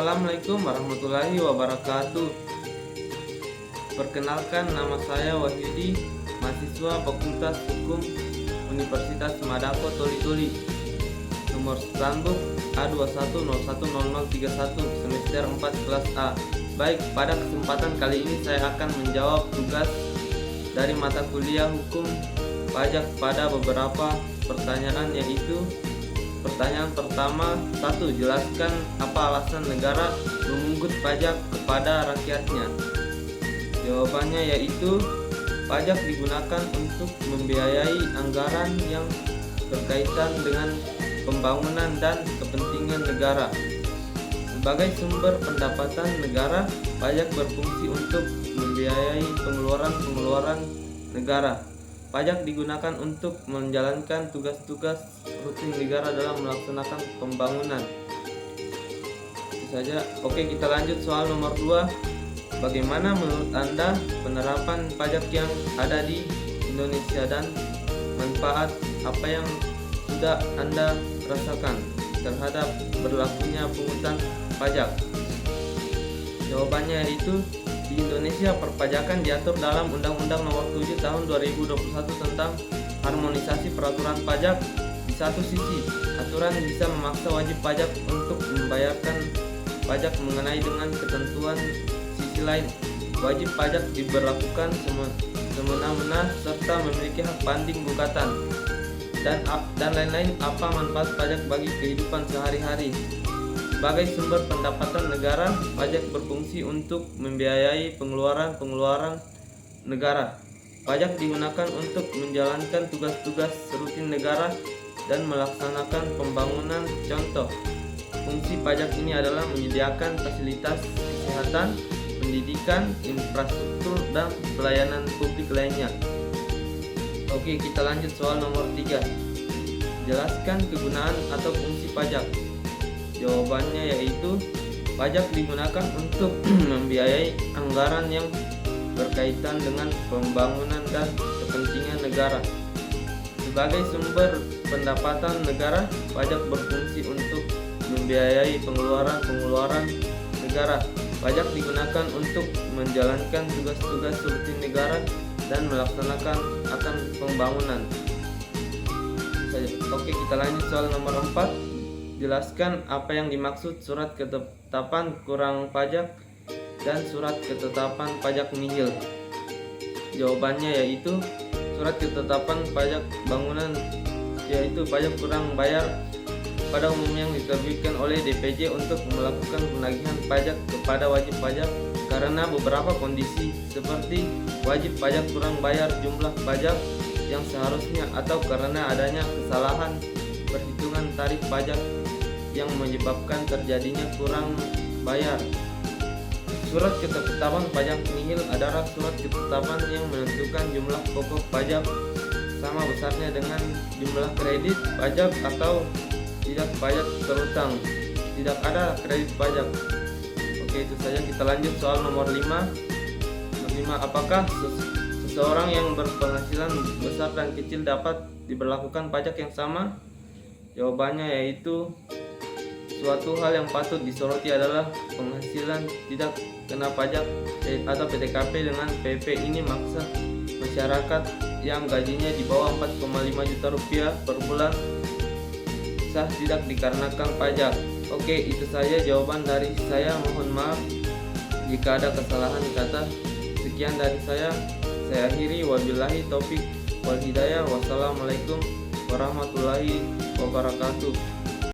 Assalamualaikum warahmatullahi wabarakatuh. Perkenalkan, nama saya Wahyudi, mahasiswa Fakultas Hukum Universitas Madako Toli-Toli. Nomor stambuk A21010031 semester 4 kelas A. Baik, pada kesempatan kali ini saya akan menjawab tugas dari mata kuliah Hukum Pajak pada beberapa pertanyaan, yaitu pertanyaan pertama, 1. Jelaskan apa alasan negara memungut pajak kepada rakyatnya. Jawabannya yaitu pajak digunakan untuk membiayai anggaran yang berkaitan dengan pembangunan dan kepentingan negara. Sebagai sumber pendapatan negara, pajak berfungsi untuk membiayai pengeluaran negara. Pajak digunakan untuk menjalankan tugas-tugas rutin negara dalam melaksanakan pembangunan. Itu saja. Oke, kita lanjut soal nomor 2. Bagaimana menurut Anda penerapan pajak yang ada di Indonesia dan manfaat apa yang sudah Anda rasakan terhadap berlakunya pungutan pajak? Jawabannya yaitu di Indonesia perpajakan diatur dalam Undang-Undang Nomor 7 Tahun 2021 tentang harmonisasi peraturan pajak. Di satu sisi, aturan bisa memaksa wajib pajak untuk membayarkan pajak mengenai dengan ketentuan. Sisi lain, wajib pajak diberlakukan semena-mena serta memiliki hak banding gugatan dan lain-lain. Apa manfaat pajak bagi kehidupan sehari-hari? Sebagai sumber pendapatan negara, pajak berfungsi untuk membiayai pengeluaran negara. Pajak digunakan untuk menjalankan tugas-tugas rutin negara dan melaksanakan pembangunan. Contoh, fungsi pajak ini adalah menyediakan fasilitas kesehatan, pendidikan, infrastruktur, dan pelayanan publik lainnya. Oke, kita lanjut soal nomor 3. Jelaskan kegunaan atau fungsi pajak. Jawabannya yaitu pajak digunakan untuk membiayai anggaran yang berkaitan dengan pembangunan dan kepentingan negara. Sebagai sumber pendapatan negara, pajak berfungsi untuk membiayai pengeluaran negara. Pajak digunakan untuk menjalankan tugas-tugas rutin negara dan melaksanakan akan pembangunan. Oke, kita lanjut soal nomor 4. Jelaskan apa yang dimaksud surat ketetapan kurang pajak dan surat ketetapan pajak nihil. Jawabannya yaitu surat ketetapan pajak bangunan, yaitu pajak kurang bayar pada umumnya yang diterbitkan oleh DPJ untuk melakukan penagihan pajak kepada wajib pajak karena beberapa kondisi, seperti wajib pajak kurang bayar jumlah pajak yang seharusnya atau karena adanya kesalahan perhitungan tarif pajak yang menyebabkan terjadinya kurang bayar. Surat ketetapan pajak nihil adalah surat ketetapan yang menentukan jumlah pokok pajak sama besarnya dengan jumlah kredit pajak atau tidak pajak terutang. Tidak ada kredit pajak. Oke, itu saja. Kita lanjut soal nomor 5. Nomor 5, apakah seseorang yang berpenghasilan besar dan kecil dapat diberlakukan pajak yang sama? Jawabannya yaitu suatu hal yang patut disoroti adalah penghasilan tidak kena pajak atau PTKP dengan PP ini maksa masyarakat yang gajinya di bawah 4,5 juta rupiah per bulan sah tidak dikarenakan pajak. Oke, itu saja jawaban dari saya. Mohon maaf jika ada kesalahan kata. Sekian dari saya akhiri. Wabillahi taufik wal hidayah. Wassalamualaikum warahmatullahi wabarakatuh.